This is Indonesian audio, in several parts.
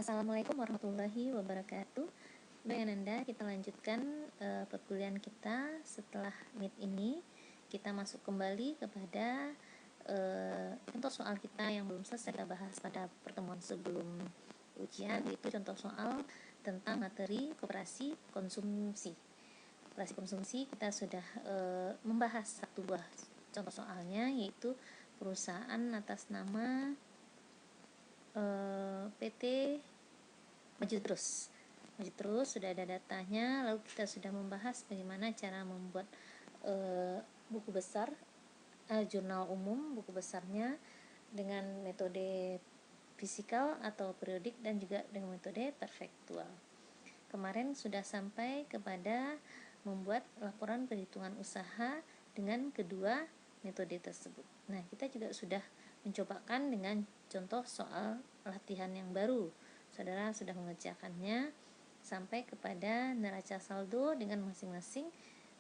Assalamualaikum warahmatullahi wabarakatuh. Baik Ananda, kita lanjutkan perkuliahan kita setelah meet ini. Kita masuk kembali kepada contoh soal kita yang belum selesai kita bahas pada pertemuan sebelum ujian, yaitu contoh soal tentang materi koperasi konsumsi. Koperasi konsumsi kita sudah membahas satu buah contoh soalnya, yaitu perusahaan atas nama PT Maju Terus sudah ada datanya. Lalu kita sudah membahas bagaimana cara membuat buku besar, jurnal umum buku besarnya dengan metode fisikal atau periodik dan juga dengan metode perfektual. Kemarin sudah sampai kepada membuat laporan perhitungan usaha dengan kedua metode tersebut. Nah, kita juga sudah mencobakan dengan contoh soal latihan yang baru. Saudara sudah mengerjakannya sampai kepada neraca saldo dengan masing-masing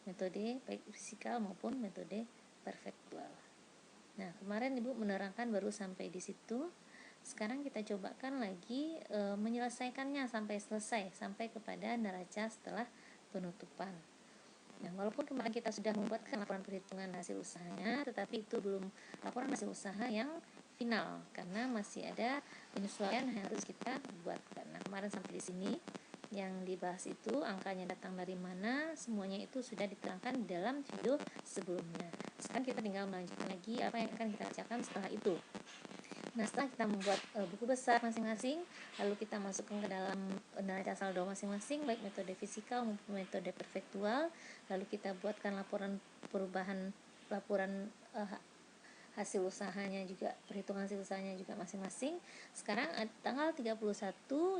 metode baik fisikal maupun metode perfektual. Nah, kemarin Ibu menerangkan baru sampai di situ. Sekarang kita cobakan lagi menyelesaikannya sampai selesai, sampai kepada neraca setelah penutupan. Nah, walaupun kemarin kita sudah membuatkan laporan perhitungan hasil usahanya, tetapi itu belum laporan hasil usaha yang final karena masih ada penyesuaian yang harus kita buat. Nah, kemarin sampai di sini yang dibahas itu angkanya datang dari mana, semuanya itu sudah diterangkan di dalam video sebelumnya. Sekarang kita tinggal melanjutkan lagi apa yang akan kita kerjakan setelah itu. Nah, setelah kita membuat buku besar masing-masing, lalu kita masukkan ke dalam neraca saldo masing-masing, baik metode fisikal maupun metode perfektual. Lalu kita buatkan laporan perubahan, laporan hasil usahanya juga, perhitungan hasil usahanya juga masing-masing. Sekarang tanggal 31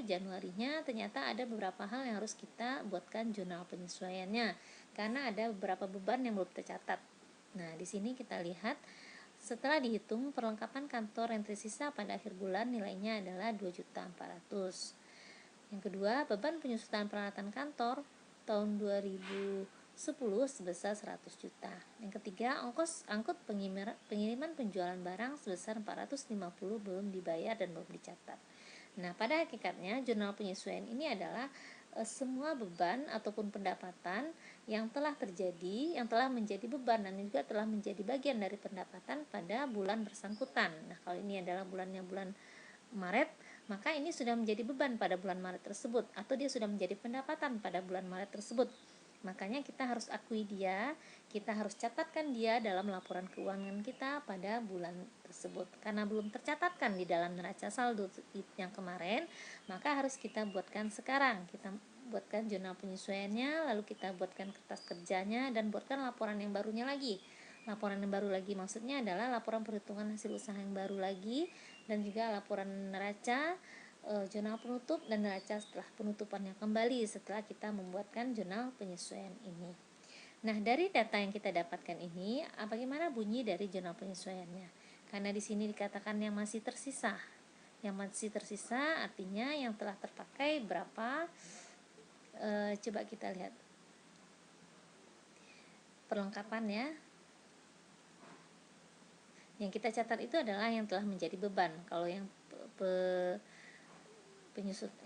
Januarinya ternyata ada beberapa hal yang harus kita buatkan jurnal penyesuaiannya karena ada beberapa beban yang belum tercatat. Nah, di sini kita lihat setelah dihitung perlengkapan kantor yang tersisa pada akhir bulan nilainya adalah 2.400.000. Yang kedua, beban penyusutan peralatan kantor tahun 2010 sebesar 100 juta. Yang ketiga, ongkos angkut pengiriman penjualan barang sebesar 450 belum dibayar dan belum dicatat. Nah, pada hakikatnya jurnal penyesuaian ini adalah semua beban ataupun pendapatan yang telah terjadi, yang telah menjadi beban dan juga telah menjadi bagian dari pendapatan pada bulan bersangkutan. Nah, kalau ini adalah bulannya bulan Maret, maka ini sudah menjadi beban pada bulan Maret tersebut, atau dia sudah menjadi pendapatan pada bulan Maret tersebut. Makanya kita harus akui dia, kita harus catatkan dia dalam laporan keuangan kita pada bulan tersebut. Karena belum tercatatkan di dalam neraca saldo yang kemarin, maka harus kita buatkan sekarang. Kita buatkan jurnal penyesuaiannya, lalu kita buatkan kertas kerjanya, dan buatkan laporan yang barunya lagi. Laporan yang baru lagi maksudnya adalah laporan perhitungan hasil usaha yang baru lagi, dan juga laporan neraca, jurnal penutup, dan neraca setelah penutupannya kembali setelah kita membuatkan jurnal penyesuaian ini. Nah, dari data yang kita dapatkan ini, bagaimana bunyi dari jurnal penyesuaiannya? Karena di sini dikatakan yang masih tersisa. Yang masih tersisa artinya yang telah terpakai berapa? Coba kita lihat perlengkapan ya. Yang kita catat itu adalah yang telah menjadi beban. Kalau yang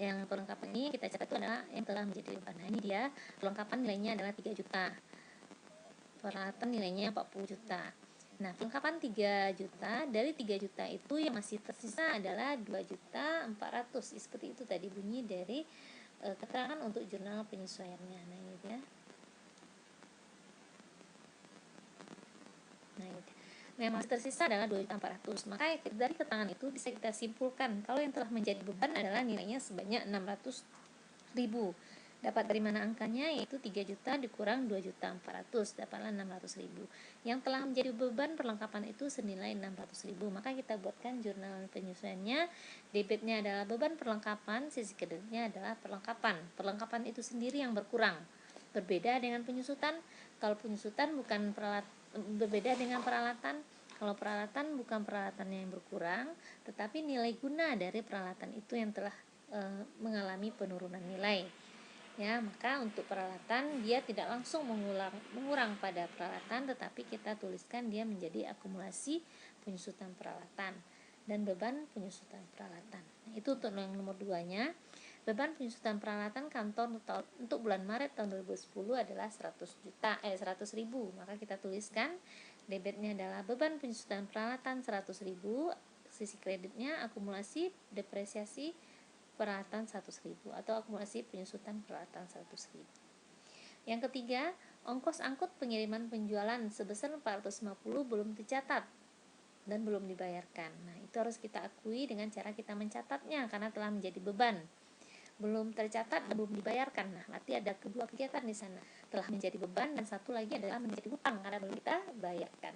yang perlengkapan ini kita catat itu adalah yang telah menjadi beban. Nah, ini dia perlengkapan nilainya adalah 3 juta. Peralatan nilainya 40 juta. Nah, perlengkapan 3 juta, dari 3 juta itu yang masih tersisa adalah 2.400.000. Seperti itu tadi bunyi dari keterangan untuk jurnal penyesuaiannya. Nah, ini dia. Nah, ini. Nah, yang masih tersisa adalah 2.400.000. Maka dari keterangan itu bisa kita simpulkan kalau yang telah menjadi beban adalah nilainya sebanyak 600.000. Dapat dari mana angkanya? Yaitu 3 juta dikurang 2.400.000, dapatlah 600.000. Yang telah menjadi beban perlengkapan itu senilai 600.000. Maka kita buatkan jurnal penyesuaiannya. Debitnya adalah beban perlengkapan, sisi kreditnya adalah perlengkapan. Perlengkapan itu sendiri yang berkurang. Berbeda dengan penyusutan. Kalau penyusutan bukan berbeda dengan peralatan. Kalau peralatan bukan peralatannya yang berkurang, tetapi nilai guna dari peralatan itu yang telah mengalami penurunan nilai. Ya, maka untuk peralatan dia tidak langsung mengurang pada peralatan, tetapi kita tuliskan dia menjadi akumulasi penyusutan peralatan. dan beban penyusutan peralatan. Itu untuk yang nomor 2-nya. Beban penyusutan peralatan kantor untuk bulan Maret tahun 2010 adalah 100.000. Maka kita tuliskan debitnya adalah beban penyusutan peralatan 100.000, sisi kreditnya akumulasi depresiasi peralatan 100.000 atau akumulasi penyusutan peralatan 100.000. Yang ketiga, ongkos angkut pengiriman penjualan sebesar 450 belum tercatat dan belum dibayarkan. Nah, itu harus kita akui dengan cara kita mencatatnya karena telah menjadi beban. Belum tercatat, belum dibayarkan. Nah, berarti ada kedua kegiatan di sana. Telah menjadi beban dan satu lagi adalah menjadi hutang karena belum kita bayarkan.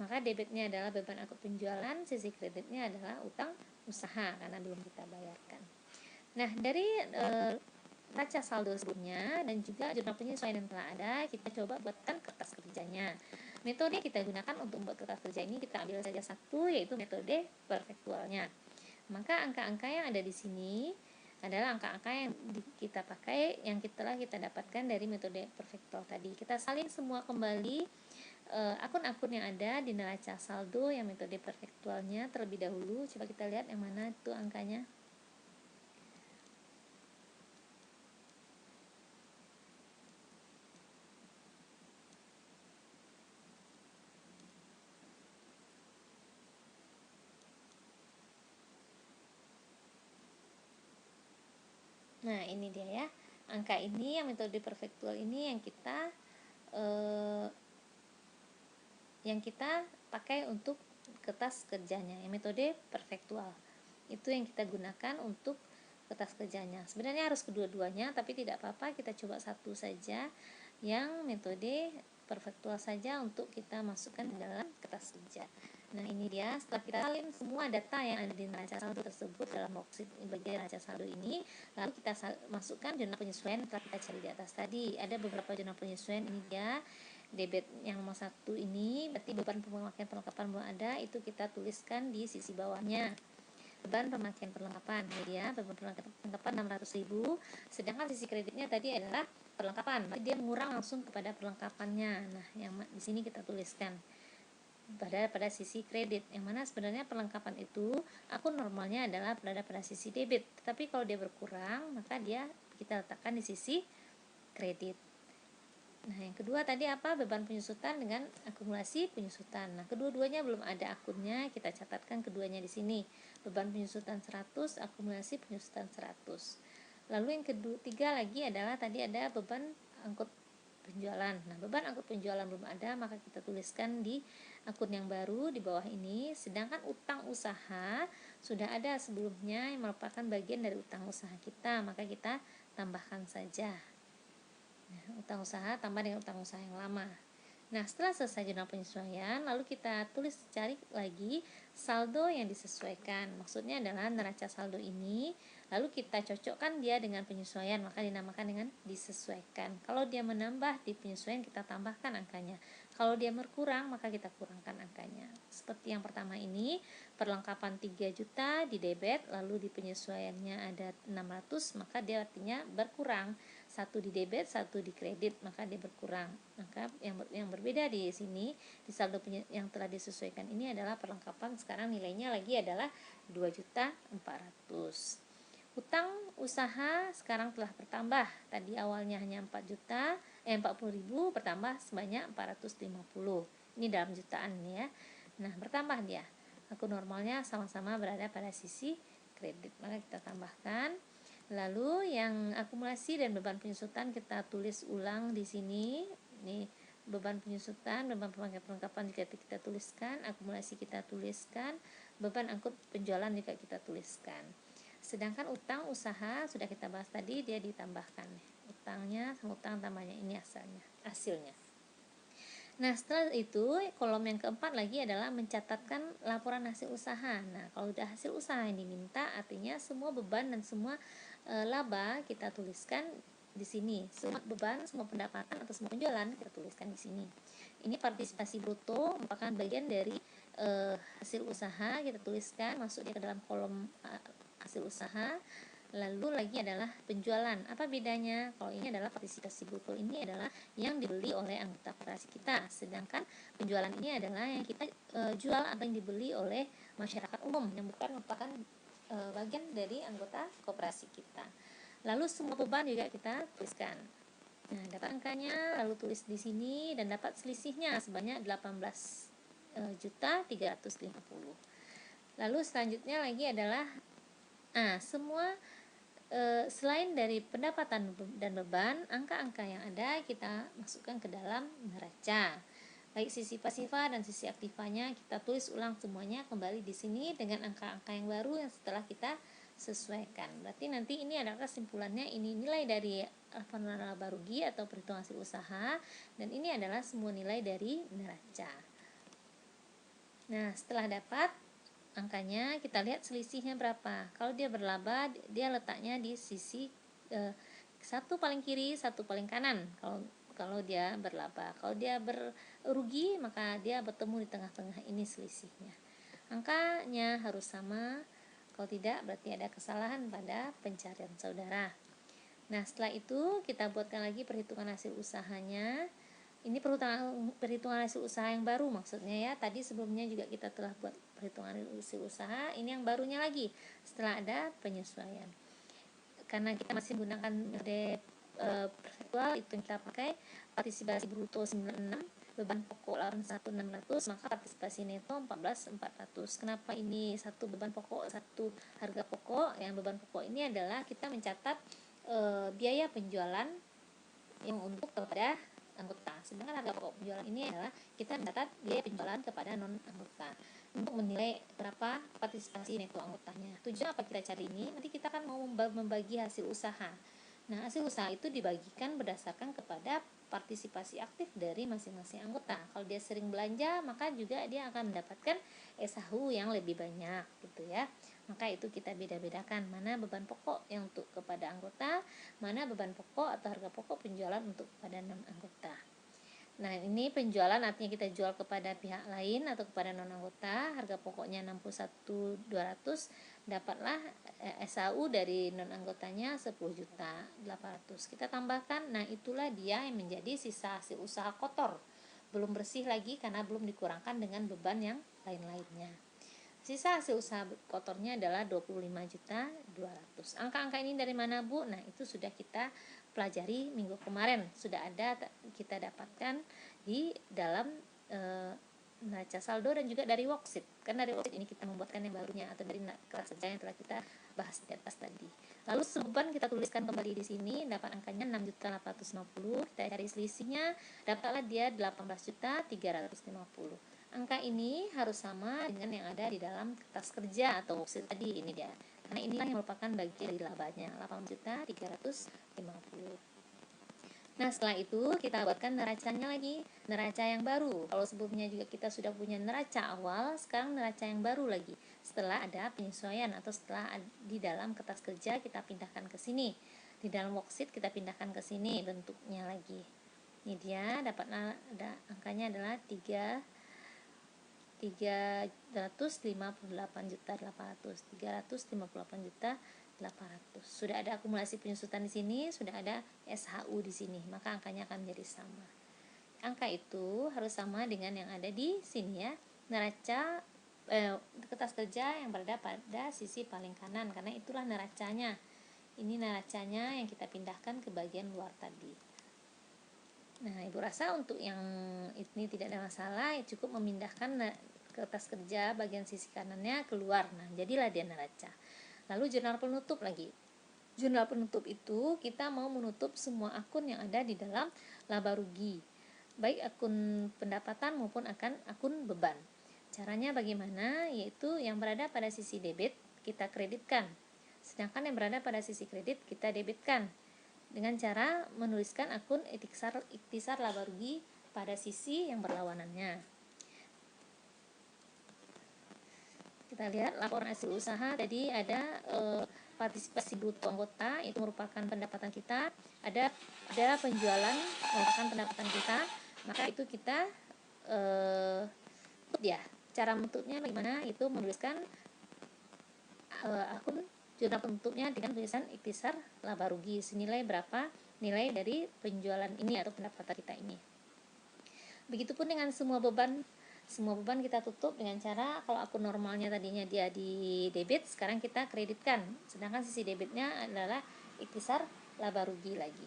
Maka debitnya adalah beban angkut penjualan, sisi kreditnya adalah utang usaha karena belum kita bayarkan. Nah, dari neraca saldo sebelumnya dan juga jurnal penyesuaian yang telah ada, kita coba buatkan kertas kerjanya. Metode kita gunakan untuk membuat kertas kerja ini kita ambil saja satu, yaitu metode perfektualnya. Maka angka-angka yang ada di sini adalah angka-angka yang kita pakai, yang telah kita dapatkan dari metode perfektual tadi. Kita salin semua kembali akun-akun yang ada di neraca saldo yang metode perfektualnya terlebih dahulu. Coba kita lihat yang mana itu angkanya. Nah, ini dia ya. Angka ini yang metode perfektual ini yang kita pakai untuk kertas kerjanya, yang metode perfektual. Itu yang kita gunakan untuk kertas kerjanya. Sebenarnya harus kedua-duanya, tapi tidak apa-apa, kita coba satu saja yang metode perfektual saja untuk kita masukkan ke dalam kertas kerja. Nah, ini dia. Setelah kita salin semua data yang ada di neraca saldo tersebut dalam worksheet bagian neraca saldo ini, lalu kita masukkan jurnal penyesuaian yang telah kita cari di atas tadi. Ada beberapa jurnal penyesuaian, ini dia. Debit yang nomor 1 ini berarti beban pemakaian perlengkapan belum ada, itu kita tuliskan di sisi bawahnya. Beban pemakaian perlengkapan, ini dia, beban perlengkapan 600.000, sedangkan sisi kreditnya tadi adalah perlengkapan, berarti dia mengurang langsung kepada perlengkapannya. Nah, yang di sini kita tuliskan pada sisi kredit, yang mana sebenarnya perlengkapan itu akun normalnya adalah berada pada sisi debit, tetapi kalau dia berkurang maka dia kita letakkan di sisi kredit. Nah, yang kedua tadi apa? Beban penyusutan dengan akumulasi penyusutan. Nah, kedua-duanya belum ada akunnya, kita catatkan keduanya di sini. Beban penyusutan 100, akumulasi penyusutan 100. Lalu yang ketiga lagi adalah tadi ada beban angkut penjualan. Nah, beban angkut penjualan belum ada, maka kita tuliskan di akun yang baru di bawah ini. Sedangkan utang usaha sudah ada sebelumnya yang merupakan bagian dari utang usaha kita, maka kita tambahkan saja. Nah, utang usaha tambah dengan utang usaha yang lama. Nah, setelah selesai jurnal penyesuaian, lalu kita cari lagi saldo yang disesuaikan. Maksudnya adalah neraca saldo ini, lalu kita cocokkan dia dengan penyesuaian, maka dinamakan dengan disesuaikan. Kalau dia menambah di penyesuaian, kita tambahkan angkanya. Kalau dia berkurang, maka kita kurangkan angkanya. Seperti yang pertama ini, perlengkapan 3 juta di debit, lalu di penyesuaiannya ada 600, maka dia artinya berkurang. Satu di debit, satu di kredit, maka dia berkurang. Maka yang berbeda di sini di saldo yang telah disesuaikan ini adalah perlengkapan sekarang nilainya lagi adalah 2.400.000. Utang usaha sekarang telah bertambah. Tadi awalnya hanya 40.000 bertambah sebanyak 450. Ini dalam jutaan ya. Nah, bertambah dia. Akun normalnya sama-sama berada pada sisi kredit. Maka kita tambahkan. Lalu yang akumulasi dan beban penyusutan kita tulis ulang di sini. Nih, beban penyusutan, beban pemakaian perlengkapan juga kita tuliskan, akumulasi kita tuliskan, beban angkut penjualan juga kita tuliskan. Sedangkan utang usaha sudah kita bahas tadi, dia ditambahkan. Utangnya sama utang tambahnya, ini hasilnya. Nah, setelah itu kolom yang keempat lagi adalah mencatatkan laporan hasil usaha. Nah, kalau sudah hasil usaha yang diminta, artinya semua beban dan semua laba kita tuliskan di sini. Semua beban, semua pendapatan atau semua penjualan kita tuliskan di sini. Ini partisipasi bruto merupakan bagian dari hasil usaha, kita tuliskan masuk ke dalam kolom hasil usaha. Lalu lagi adalah penjualan. Apa bedanya? Kalau ini adalah partisipasi bruto, ini adalah yang dibeli oleh anggota koperasi kita, sedangkan penjualan ini adalah yang kita jual atau yang dibeli oleh masyarakat umum yang bukan merupakan bagian dari anggota koperasi kita. Lalu semua beban juga kita tuliskan. Nah, dapat angkanya, lalu tulis di sini dan dapat selisihnya sebanyak 18.350. Lalu selanjutnya lagi adalah semua selain dari pendapatan dan beban, angka-angka yang ada kita masukkan ke dalam neraca. Baik sisi pasifa dan sisi aktifanya kita tulis ulang semuanya kembali di sini dengan angka-angka yang baru yang setelah kita sesuaikan. Berarti nanti ini adalah kesimpulannya, ini nilai dari laporan laba rugi atau perhitungan hasil usaha, dan ini adalah semua nilai dari neraca. Nah, setelah dapat angkanya, kita lihat selisihnya berapa. Kalau dia berlaba, dia letaknya di sisi satu paling kiri, satu paling kanan. Kalau dia berlaba, kalau dia berugi, maka dia bertemu di tengah-tengah, ini selisihnya. Angkanya harus sama. Kalau tidak, berarti ada kesalahan pada pencarian saudara. Nah, setelah itu kita buatkan lagi perhitungan hasil usahanya. Ini perhitungan hasil usaha yang baru maksudnya ya. Tadi sebelumnya juga kita telah buat perhitungan hasil usaha. Ini yang barunya lagi setelah ada penyesuaian. Karena kita masih menggunakan metode persentual, itu kita pakai partisipasi bruto 96, beban pokok 81.600, maka partisipasi neto 14.400. Kenapa ini satu beban pokok, satu harga pokok? Yang beban pokok ini adalah kita mencatat biaya penjualan yang untuk kepada anggota, sedangkan harga pokok penjualan ini adalah kita mencatat biaya penjualan kepada non anggota untuk menilai berapa partisipasi neto anggotanya. Tujuan apa kita cari ini? Nanti kita kan mau membagi hasil usaha. Nah, hasil usaha itu dibagikan berdasarkan kepada partisipasi aktif dari masing-masing anggota. Kalau dia sering belanja, maka juga dia akan mendapatkan SHU yang lebih banyak gitu ya. Maka itu kita beda-bedakan mana beban pokok yang untuk kepada anggota, mana beban pokok atau harga pokok penjualan untuk kepada non anggota. Nah, ini penjualan artinya kita jual kepada pihak lain atau kepada non anggota, harga pokoknya 61.200, dapatlah SAU dari non anggotanya 10.800. Kita tambahkan, nah itulah dia yang menjadi sisa hasil usaha kotor. Belum bersih lagi karena belum dikurangkan dengan beban yang lain-lainnya. Sisa hasil usaha kotornya adalah 25.200. Angka-angka ini dari mana, Bu? Nah, itu sudah kita pelajari minggu kemarin. Sudah ada kita dapatkan di dalam neraca saldo dan juga dari worksheet. Kan dari worksheet ini kita membuatkan yang barunya atau dari kelas kerja yang telah kita bahas di atas tadi. Lalu beban kita tuliskan kembali di sini, dapat angkanya 6.850. Kita cari selisihnya, dapatlah dia 18.350. Angka ini harus sama dengan yang ada di dalam kertas kerja atau worksheet tadi, ini dia. Karena inilah yang merupakan bagian dari labanya, 8.350. Nah, setelah itu kita buatkan neracanya lagi, neraca yang baru. Kalau sebelumnya juga kita sudah punya neraca awal, sekarang neraca yang baru lagi. Setelah ada penyesuaian atau setelah di dalam kertas kerja kita pindahkan ke sini. Di dalam worksheet kita pindahkan ke sini bentuknya lagi. Ini dia, dapatlah ada angkanya adalah 358.800. Sudah ada akumulasi penyusutan di sini, sudah ada SHU di sini, maka angkanya akan menjadi sama. Angka itu harus sama dengan yang ada di sini ya. Neraca kertas kerja yang berada pada sisi paling kanan, karena itulah neracanya. Ini neracanya yang kita pindahkan ke bagian luar tadi. Nah, Ibu rasa untuk yang ini tidak ada masalah, cukup memindahkan kertas kerja bagian sisi kanannya keluar. Nah, jadilah dia neraca. Lalu jurnal penutup lagi. Jurnal penutup itu kita mau menutup semua akun yang ada di dalam laba rugi, baik akun pendapatan maupun akun beban. Caranya bagaimana? Yaitu yang berada pada sisi debit kita kreditkan, sedangkan yang berada pada sisi kredit kita debitkan, dengan cara menuliskan akun ikhtisar laba rugi pada sisi yang berlawanannya. Kita lihat laporan hasil usaha tadi ada partisipasi bruto anggota, itu merupakan pendapatan kita, ada penjualan merupakan pendapatan kita, maka itu kita cara menutupnya bagaimana, itu menuliskan akun jurnal penutupnya dengan tulisan ikhtisar laba rugi senilai berapa nilai dari penjualan ini atau pendapatan kita ini. Begitupun dengan semua beban kita tutup dengan cara, kalau akun normalnya tadinya dia di debit, sekarang kita kreditkan, sedangkan sisi debitnya adalah ikhtisar laba rugi lagi.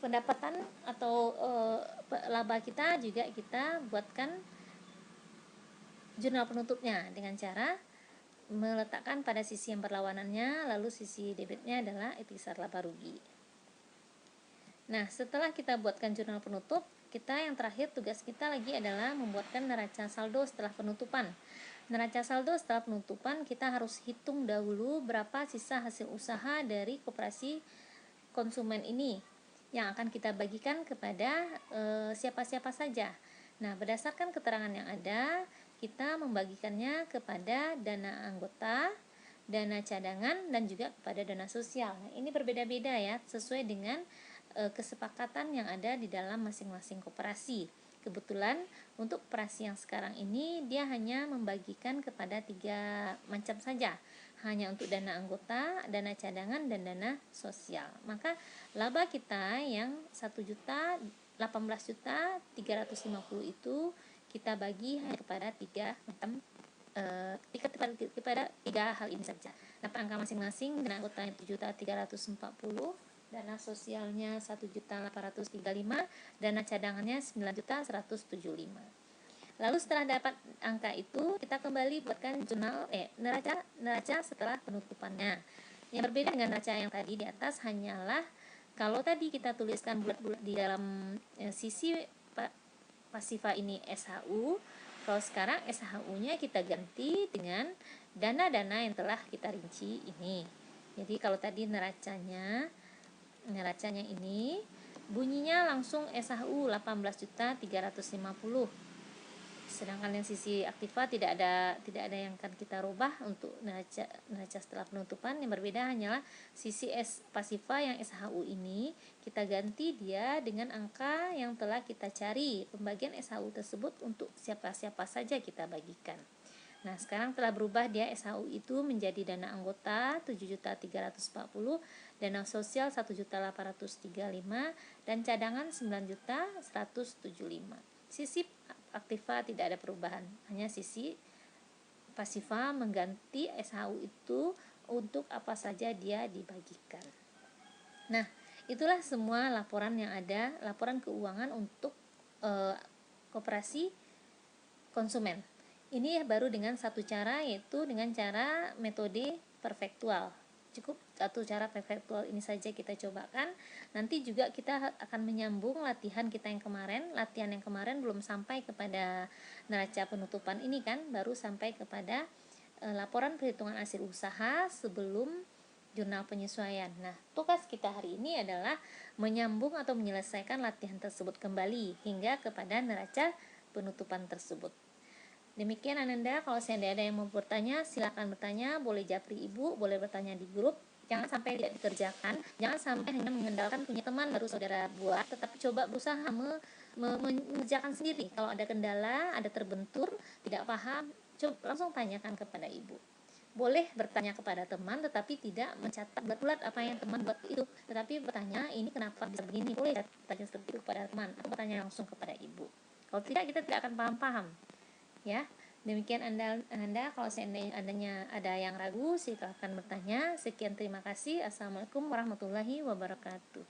Pendapatan atau laba kita juga kita buatkan jurnal penutupnya dengan cara meletakkan pada sisi yang berlawanannya, lalu sisi debitnya adalah ikhtisar laba rugi. Nah, setelah kita buatkan jurnal penutup, kita yang terakhir tugas kita lagi adalah membuatkan neraca saldo setelah penutupan. Neraca saldo setelah penutupan kita harus hitung dahulu berapa sisa hasil usaha dari koperasi konsumen ini yang akan kita bagikan kepada siapa-siapa saja. Nah, berdasarkan keterangan yang ada, kita membagikannya kepada dana anggota, dana cadangan, dan juga kepada dana sosial. Nah, ini berbeda-beda ya, sesuai dengan kesepakatan yang ada di dalam masing-masing koperasi. Kebetulan untuk koperasi yang sekarang ini dia hanya membagikan kepada 3 macam saja, hanya untuk dana anggota, dana cadangan, dan dana sosial. Maka laba kita yang 1.018.350 itu kita bagi kepada 3 macam kepada 3 hal ini saja. Dapat angka masing-masing, dana anggota 7.340, dana sosialnya 1.835, dana cadangannya 9.175. Lalu setelah dapat angka itu, kita kembali buatkan jurnal neraca setelah penutupannya. Yang berbeda dengan neraca yang tadi di atas hanyalah kalau tadi kita tuliskan bulat-bulat di dalam sisi pasifa ini SHU, kalau sekarang SHU-nya kita ganti dengan dana-dana yang telah kita rinci ini. Jadi kalau tadi neracanya ini bunyinya langsung SHU 18.350. Sedangkan yang sisi aktiva tidak ada yang akan kita rubah untuk neraca setelah penutupan. Yang berbeda hanyalah sisi pasifa yang SHU ini kita ganti dia dengan angka yang telah kita cari. Pembagian SHU tersebut untuk siapa-siapa saja kita bagikan. Nah, sekarang telah berubah dia SHU itu menjadi dana anggota 7.340, dana sosial 1.835, dan cadangan 9.175. Sisi aktiva tidak ada perubahan, hanya sisi pasifa mengganti SHU itu untuk apa saja dia dibagikan. Nah, itulah semua laporan yang ada, laporan keuangan untuk koperasi konsumen. Ini baru dengan satu cara, yaitu dengan cara metode perfektual. Cukup satu cara perfektual ini saja kita cobakan. Nanti juga kita akan menyambung latihan kita yang kemarin. Latihan yang kemarin belum sampai kepada neraca penutupan ini kan, baru sampai kepada laporan perhitungan hasil usaha sebelum jurnal penyesuaian. Nah, tugas kita hari ini adalah menyambung atau menyelesaikan latihan tersebut kembali hingga kepada neraca penutupan tersebut. Demikian Ananda, kalau seandainya ada yang mau bertanya, silakan bertanya, boleh japri ibu, boleh bertanya di grup. Jangan sampai tidak dikerjakan, jangan sampai hanya mengandalkan punya teman baru saudara buat, tetapi coba berusaha mengerjakan sendiri. Kalau ada kendala, ada terbentur, tidak paham, coba langsung tanyakan kepada ibu. Boleh bertanya kepada teman, tetapi tidak mencatat bulat-bulat apa yang teman buat itu, tetapi bertanya, ini kenapa bisa begini, boleh tanya seperti itu kepada teman, atau bertanya langsung kepada ibu. Kalau tidak, kita tidak akan paham-paham. Ya, demikian Anda kalau seandainya ada yang ragu silakan bertanya. Sekian, terima kasih. Assalamualaikum warahmatullahi wabarakatuh.